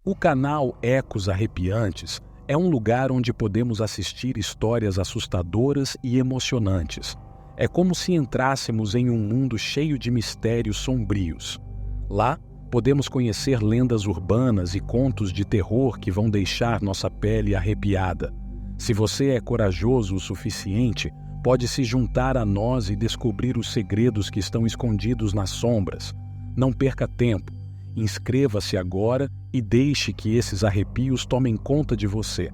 O canal Ecos Arrepiantes é um lugar onde podemos assistir histórias assustadoras e emocionantes. É como se entrássemos em um mundo cheio de mistérios sombrios. Lá, podemos conhecer lendas urbanas e contos de terror que vão deixar nossa pele arrepiada. Se você é corajoso o suficiente, pode se juntar a nós e descobrir os segredos que estão escondidos nas sombras. Não perca tempo. Inscreva-se agora e deixe que esses arrepios tomem conta de você.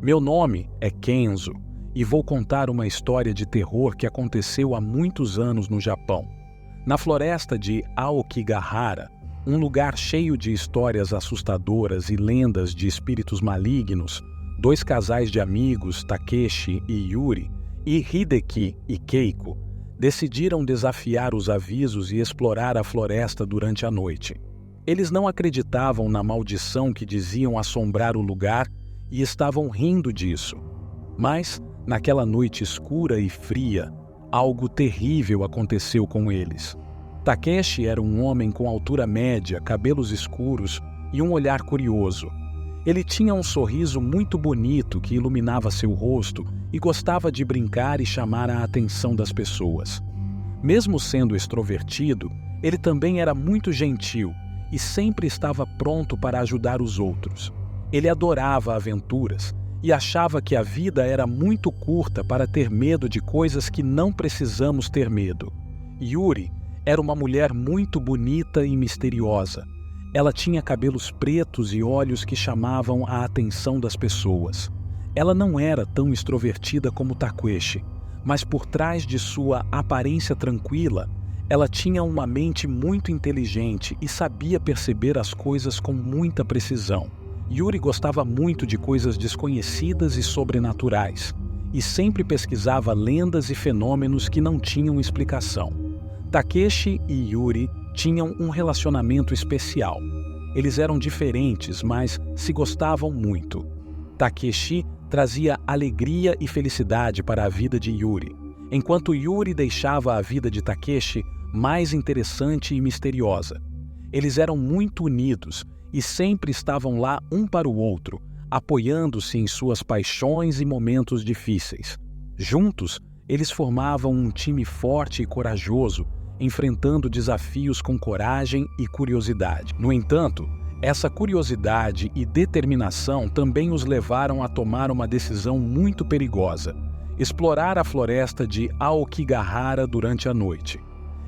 Meu nome é Kenzo e vou contar uma história de terror que aconteceu há muitos anos no Japão. Na floresta de Aokigahara, um lugar cheio de histórias assustadoras e lendas de espíritos malignos, dois casais de amigos, Takeshi e Yuri, e Hideki e Keiko, decidiram desafiar os avisos e explorar a floresta durante a noite. Eles não acreditavam na maldição que diziam assombrar o lugar e estavam rindo disso. Mas, naquela noite escura e fria, algo terrível aconteceu com eles. Takeshi era um homem com altura média, cabelos escuros e um olhar curioso. Ele tinha um sorriso muito bonito que iluminava seu rosto e gostava de brincar e chamar a atenção das pessoas. Mesmo sendo extrovertido, ele também era muito gentil e sempre estava pronto para ajudar os outros. Ele adorava aventuras e achava que a vida era muito curta para ter medo de coisas que não precisamos ter medo. Yuri era uma mulher muito bonita e misteriosa. Ela tinha cabelos pretos e olhos que chamavam a atenção das pessoas. Ela não era tão extrovertida como Takeshi, mas por trás de sua aparência tranquila, ela tinha uma mente muito inteligente e sabia perceber as coisas com muita precisão. Yuri gostava muito de coisas desconhecidas e sobrenaturais, e sempre pesquisava lendas e fenômenos que não tinham explicação. Takeshi e Yuri tinham um relacionamento especial. Eles eram diferentes, mas se gostavam muito. Takeshi trazia alegria e felicidade para a vida de Yuri, enquanto Yuri deixava a vida de Takeshi mais interessante e misteriosa. Eles eram muito unidos e sempre estavam lá um para o outro, apoiando-se em suas paixões e momentos difíceis. Juntos, eles formavam um time forte e corajoso, enfrentando desafios com coragem e curiosidade. No entanto, essa curiosidade e determinação também os levaram a tomar uma decisão muito perigosa: explorar a floresta de Aokigahara durante a noite.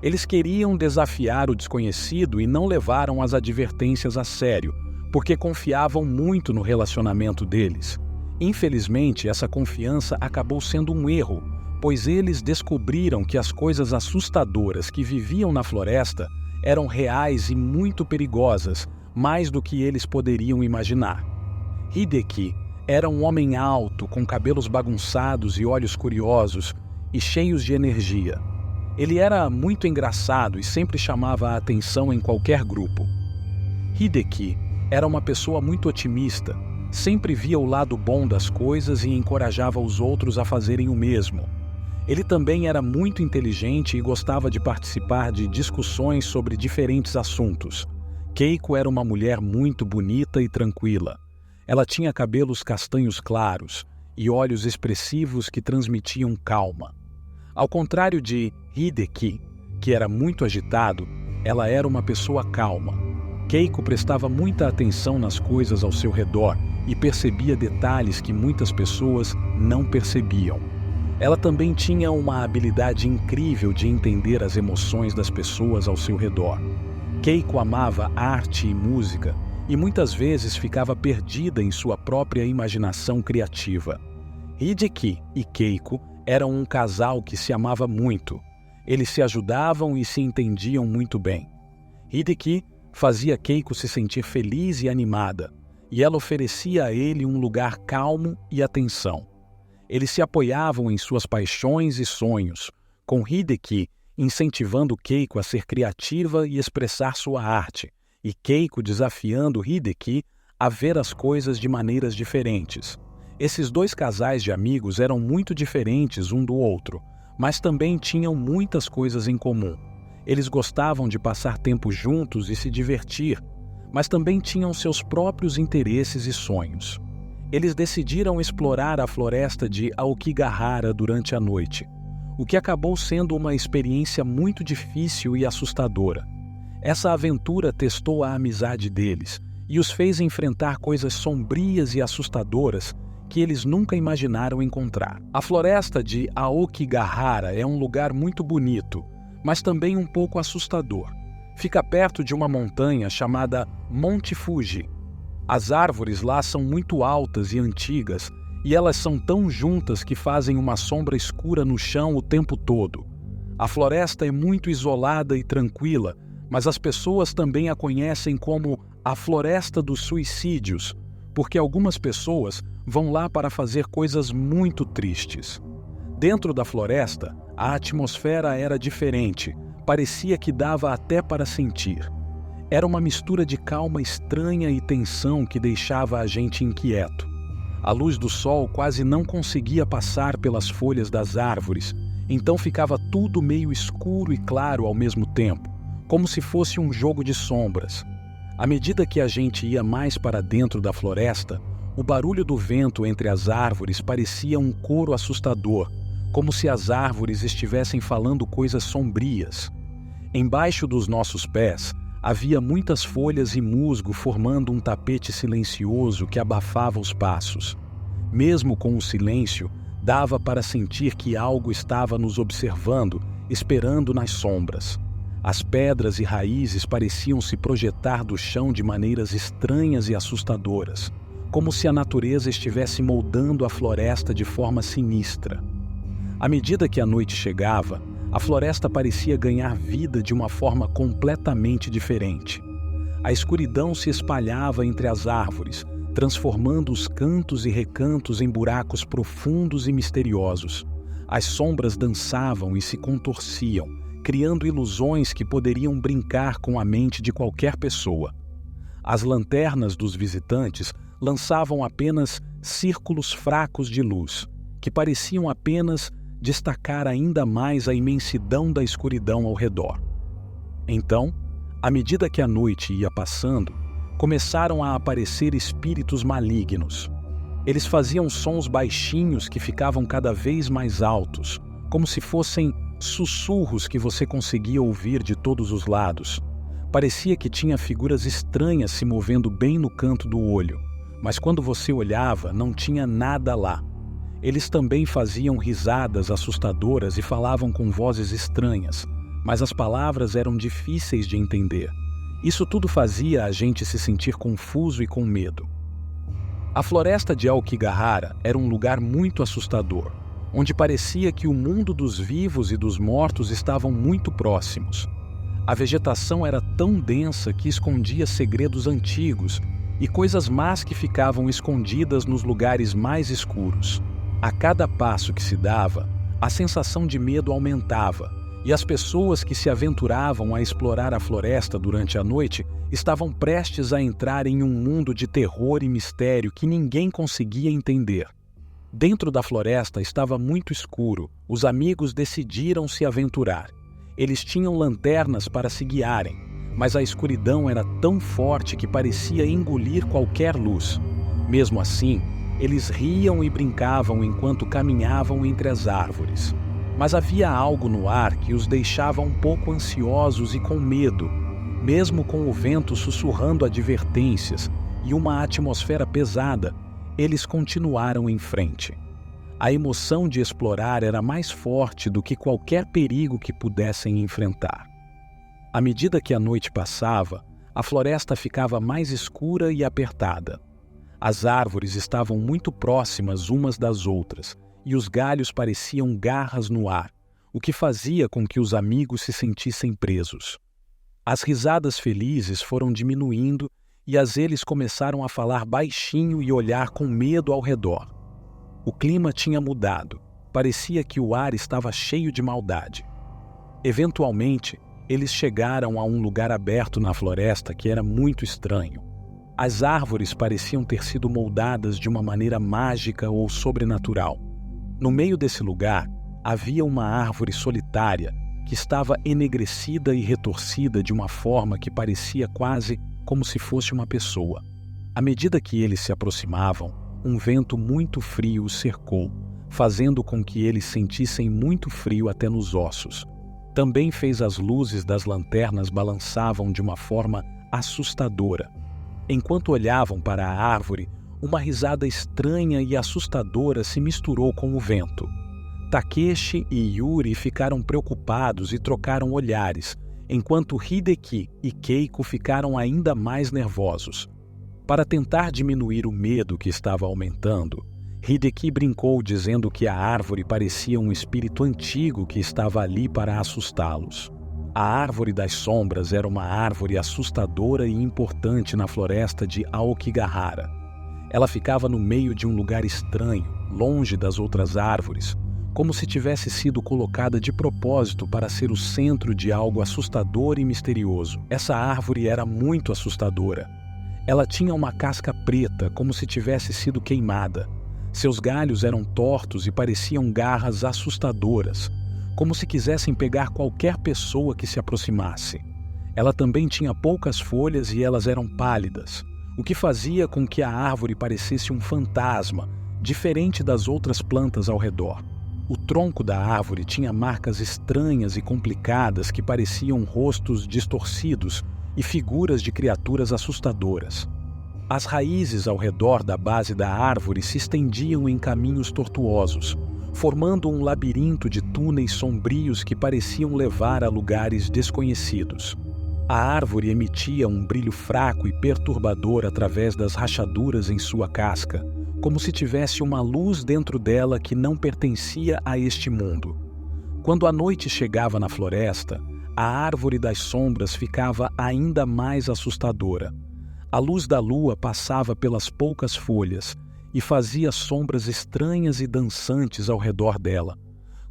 Eles queriam desafiar o desconhecido e não levaram as advertências a sério, porque confiavam muito no relacionamento deles. Infelizmente, essa confiança acabou sendo um erro, pois eles descobriram que as coisas assustadoras que viviam na floresta eram reais e muito perigosas, mais do que eles poderiam imaginar. Hideki era um homem alto, com cabelos bagunçados e olhos curiosos e cheios de energia. Ele era muito engraçado e sempre chamava a atenção em qualquer grupo. Hideki era uma pessoa muito otimista, sempre via o lado bom das coisas e encorajava os outros a fazerem o mesmo. Ele também era muito inteligente e gostava de participar de discussões sobre diferentes assuntos. Keiko era uma mulher muito bonita e tranquila. Ela tinha cabelos castanhos claros e olhos expressivos que transmitiam calma. Ao contrário de Hideki, que era muito agitado, ela era uma pessoa calma. Keiko prestava muita atenção nas coisas ao seu redor e percebia detalhes que muitas pessoas não percebiam. Ela também tinha uma habilidade incrível de entender as emoções das pessoas ao seu redor. Keiko amava arte e música e muitas vezes ficava perdida em sua própria imaginação criativa. Hideki e Keiko eram um casal que se amava muito. Eles se ajudavam e se entendiam muito bem. Hideki fazia Keiko se sentir feliz e animada, e ela oferecia a ele um lugar calmo e atenção. Eles se apoiavam em suas paixões e sonhos, com Hideki incentivando Keiko a ser criativa e expressar sua arte, e Keiko desafiando Hideki a ver as coisas de maneiras diferentes. Esses dois casais de amigos eram muito diferentes um do outro, mas também tinham muitas coisas em comum. Eles gostavam de passar tempo juntos e se divertir, mas também tinham seus próprios interesses e sonhos. Eles decidiram explorar a floresta de Aokigahara durante a noite, o que acabou sendo uma experiência muito difícil e assustadora. Essa aventura testou a amizade deles e os fez enfrentar coisas sombrias e assustadoras que eles nunca imaginaram encontrar. A floresta de Aokigahara é um lugar muito bonito, mas também um pouco assustador. Fica perto de uma montanha chamada Monte Fuji. As árvores lá são muito altas e antigas, e elas são tão juntas que fazem uma sombra escura no chão o tempo todo. A floresta é muito isolada e tranquila, mas as pessoas também a conhecem como a Floresta dos Suicídios, porque algumas pessoas vão lá para fazer coisas muito tristes. Dentro da floresta, a atmosfera era diferente, parecia que dava até para sentir. Era uma mistura de calma estranha e tensão que deixava a gente inquieto. A luz do sol quase não conseguia passar pelas folhas das árvores, então ficava tudo meio escuro e claro ao mesmo tempo, como se fosse um jogo de sombras. À medida que a gente ia mais para dentro da floresta, o barulho do vento entre as árvores parecia um coro assustador, como se as árvores estivessem falando coisas sombrias. Embaixo dos nossos pés, havia muitas folhas e musgo formando um tapete silencioso que abafava os passos. Mesmo com o silêncio, dava para sentir que algo estava nos observando, esperando nas sombras. As pedras e raízes pareciam se projetar do chão de maneiras estranhas e assustadoras, como se a natureza estivesse moldando a floresta de forma sinistra. À medida que a noite chegava, a floresta parecia ganhar vida de uma forma completamente diferente. A escuridão se espalhava entre as árvores, transformando os cantos e recantos em buracos profundos e misteriosos. As sombras dançavam e se contorciam, criando ilusões que poderiam brincar com a mente de qualquer pessoa. As lanternas dos visitantes lançavam apenas círculos fracos de luz, que pareciam apenas destacar ainda mais a imensidão da escuridão ao redor. Então, à medida que a noite ia passando, começaram a aparecer espíritos malignos. Eles faziam sons baixinhos que ficavam cada vez mais altos, como se fossem sussurros que você conseguia ouvir de todos os lados. Parecia que tinha figuras estranhas se movendo bem no canto do olho, mas quando você olhava, não tinha nada lá. Eles também faziam risadas assustadoras e falavam com vozes estranhas, mas as palavras eram difíceis de entender. Isso tudo fazia a gente se sentir confuso e com medo. A floresta de Aokigahara era um lugar muito assustador, onde parecia que o mundo dos vivos e dos mortos estavam muito próximos. A vegetação era tão densa que escondia segredos antigos e coisas más que ficavam escondidas nos lugares mais escuros. A cada passo que se dava, a sensação de medo aumentava, e as pessoas que se aventuravam a explorar a floresta durante a noite estavam prestes a entrar em um mundo de terror e mistério que ninguém conseguia entender. Dentro da floresta estava muito escuro. Os amigos decidiram se aventurar. Eles tinham lanternas para se guiarem, mas a escuridão era tão forte que parecia engolir qualquer luz. Mesmo assim, eles riam e brincavam enquanto caminhavam entre as árvores. Mas havia algo no ar que os deixava um pouco ansiosos e com medo, mesmo com o vento sussurrando advertências e uma atmosfera pesada. Eles continuaram em frente. A emoção de explorar era mais forte do que qualquer perigo que pudessem enfrentar. À medida que a noite passava, a floresta ficava mais escura e apertada. As árvores estavam muito próximas umas das outras, e os galhos pareciam garras no ar, o que fazia com que os amigos se sentissem presos. As risadas felizes foram diminuindo e eles começaram a falar baixinho e olhar com medo ao redor. O clima tinha mudado, parecia que o ar estava cheio de maldade. Eventualmente, eles chegaram a um lugar aberto na floresta que era muito estranho. As árvores pareciam ter sido moldadas de uma maneira mágica ou sobrenatural. No meio desse lugar, havia uma árvore solitária que estava enegrecida e retorcida de uma forma que parecia quase como se fosse uma pessoa. À medida que eles se aproximavam, um vento muito frio os cercou, fazendo com que eles sentissem muito frio até nos ossos. Também fez as luzes das lanternas balançavam de uma forma assustadora. Enquanto olhavam para a árvore, uma risada estranha e assustadora se misturou com o vento. Takeshi e Yuri ficaram preocupados e trocaram olhares, enquanto Hideki e Keiko ficaram ainda mais nervosos. Para tentar diminuir o medo que estava aumentando, Hideki brincou dizendo que a árvore parecia um espírito antigo que estava ali para assustá-los. A Árvore das Sombras era uma árvore assustadora e importante na floresta de Aokigahara. Ela ficava no meio de um lugar estranho, longe das outras árvores, como se tivesse sido colocada de propósito para ser o centro de algo assustador e misterioso. Essa árvore era muito assustadora. Ela tinha uma casca preta, como se tivesse sido queimada. Seus galhos eram tortos e pareciam garras assustadoras, como se quisessem pegar qualquer pessoa que se aproximasse. Ela também tinha poucas folhas e elas eram pálidas, o que fazia com que a árvore parecesse um fantasma, diferente das outras plantas ao redor. O tronco da árvore tinha marcas estranhas e complicadas que pareciam rostos distorcidos e figuras de criaturas assustadoras. As raízes ao redor da base da árvore se estendiam em caminhos tortuosos, formando um labirinto de túneis sombrios que pareciam levar a lugares desconhecidos. A árvore emitia um brilho fraco e perturbador através das rachaduras em sua casca, como se tivesse uma luz dentro dela que não pertencia a este mundo. Quando a noite chegava na floresta, a Árvore das Sombras ficava ainda mais assustadora. A luz da lua passava pelas poucas folhas e fazia sombras estranhas e dançantes ao redor dela.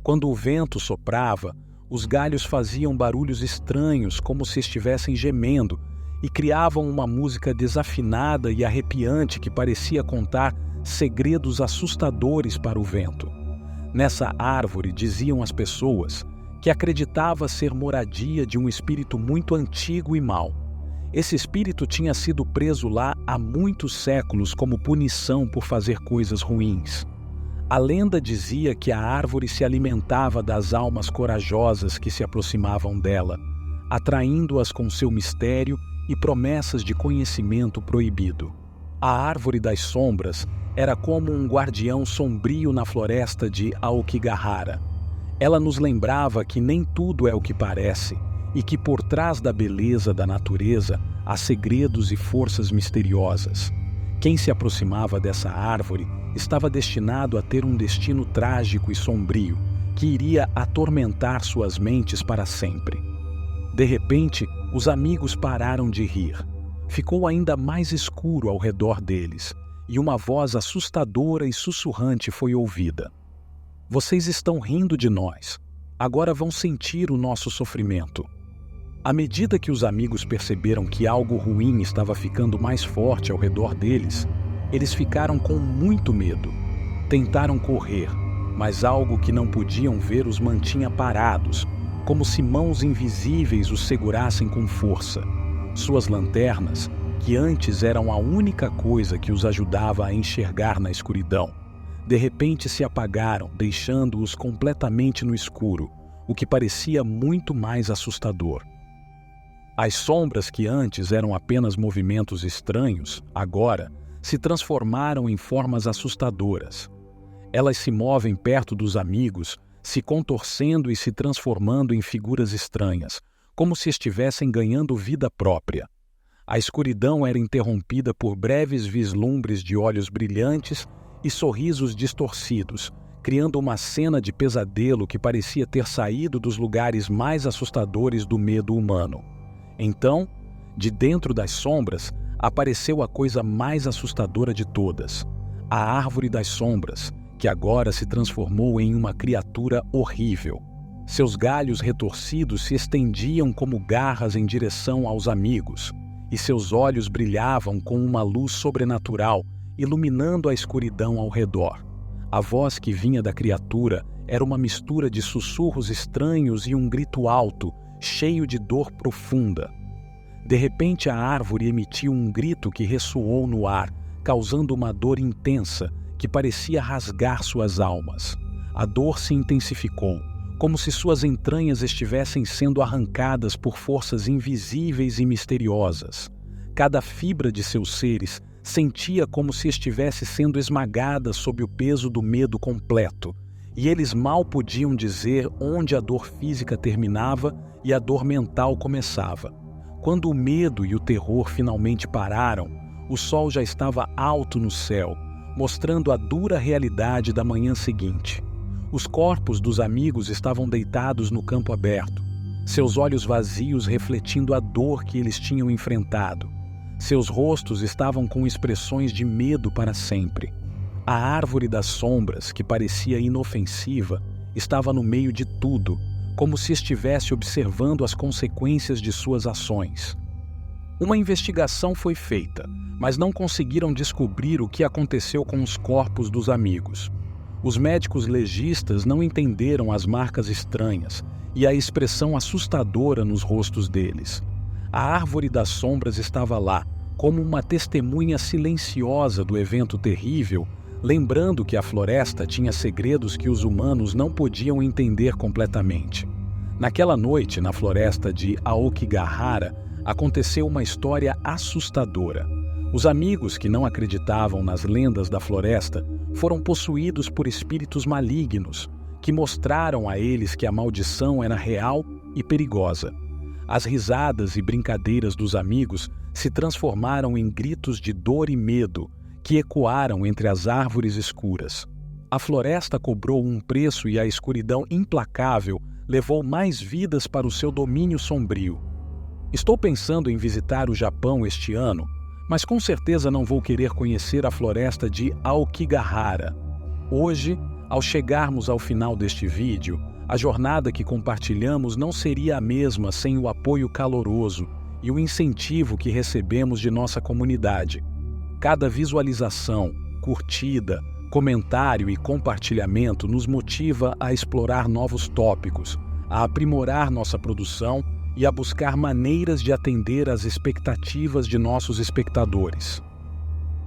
Quando o vento soprava, os galhos faziam barulhos estranhos como se estivessem gemendo e criavam uma música desafinada e arrepiante que parecia contar segredos assustadores para o vento. Nessa árvore, diziam as pessoas, que acreditava ser moradia de um espírito muito antigo e mau. Esse espírito tinha sido preso lá há muitos séculos como punição por fazer coisas ruins. A lenda dizia que a árvore se alimentava das almas corajosas que se aproximavam dela, atraindo-as com seu mistério e promessas de conhecimento proibido. A Árvore das Sombras era como um guardião sombrio na floresta de Aokigahara. Ela nos lembrava que nem tudo é o que parece e que por trás da beleza da natureza há segredos e forças misteriosas. Quem se aproximava dessa árvore estava destinado a ter um destino trágico e sombrio que iria atormentar suas mentes para sempre. De repente, os amigos pararam de rir. Ficou ainda mais escuro ao redor deles e uma voz assustadora e sussurrante foi ouvida. Vocês estão rindo de nós. Agora vão sentir o nosso sofrimento. À medida que os amigos perceberam que algo ruim estava ficando mais forte ao redor deles, eles ficaram com muito medo. Tentaram correr, mas algo que não podiam ver os mantinha parados, como se mãos invisíveis os segurassem com força. Suas lanternas, que antes eram a única coisa que os ajudava a enxergar na escuridão, de repente se apagaram, deixando-os completamente no escuro, o que parecia muito mais assustador. As sombras que antes eram apenas movimentos estranhos, agora se transformaram em formas assustadoras. Elas se movem perto dos amigos, se contorcendo e se transformando em figuras estranhas, como se estivessem ganhando vida própria. A escuridão era interrompida por breves vislumbres de olhos brilhantes e sorrisos distorcidos, criando uma cena de pesadelo que parecia ter saído dos lugares mais assustadores do medo humano. Então, de dentro das sombras, apareceu a coisa mais assustadora de todas, a Árvore das Sombras, que agora se transformou em uma criatura horrível. Seus galhos retorcidos se estendiam como garras em direção aos amigos, e seus olhos brilhavam com uma luz sobrenatural, iluminando a escuridão ao redor. A voz que vinha da criatura era uma mistura de sussurros estranhos e um grito alto, cheio de dor profunda. De repente, a árvore emitiu um grito que ressoou no ar, causando uma dor intensa que parecia rasgar suas almas. A dor se intensificou, como se suas entranhas estivessem sendo arrancadas por forças invisíveis e misteriosas. Cada fibra de seus seres sentia como se estivesse sendo esmagada sob o peso do medo completo, e eles mal podiam dizer onde a dor física terminava e a dor mental começava. Quando o medo e o terror finalmente pararam, o sol já estava alto no céu, mostrando a dura realidade da manhã seguinte. Os corpos dos amigos estavam deitados no campo aberto, seus olhos vazios refletindo a dor que eles tinham enfrentado. Seus rostos estavam com expressões de medo para sempre. A árvore das sombras, que parecia inofensiva, estava no meio de tudo, como se estivesse observando as consequências de suas ações. Uma investigação foi feita, mas não conseguiram descobrir o que aconteceu com os corpos dos amigos. Os médicos legistas não entenderam as marcas estranhas e a expressão assustadora nos rostos deles. A árvore das sombras estava lá, como uma testemunha silenciosa do evento terrível, lembrando que a floresta tinha segredos que os humanos não podiam entender completamente. Naquela noite, na floresta de Aokigahara, aconteceu uma história assustadora. Os amigos que não acreditavam nas lendas da floresta foram possuídos por espíritos malignos, que mostraram a eles que a maldição era real e perigosa. As risadas e brincadeiras dos amigos se transformaram em gritos de dor e medo, que ecoaram entre as árvores escuras. A floresta cobrou um preço e a escuridão implacável levou mais vidas para o seu domínio sombrio. Estou pensando em visitar o Japão este ano, mas com certeza não vou querer conhecer a floresta de Aokigahara. Hoje, ao chegarmos ao final deste vídeo, a jornada que compartilhamos não seria a mesma sem o apoio caloroso e o incentivo que recebemos de nossa comunidade. Cada visualização, curtida, comentário e compartilhamento nos motiva a explorar novos tópicos, a aprimorar nossa produção e a buscar maneiras de atender às expectativas de nossos espectadores.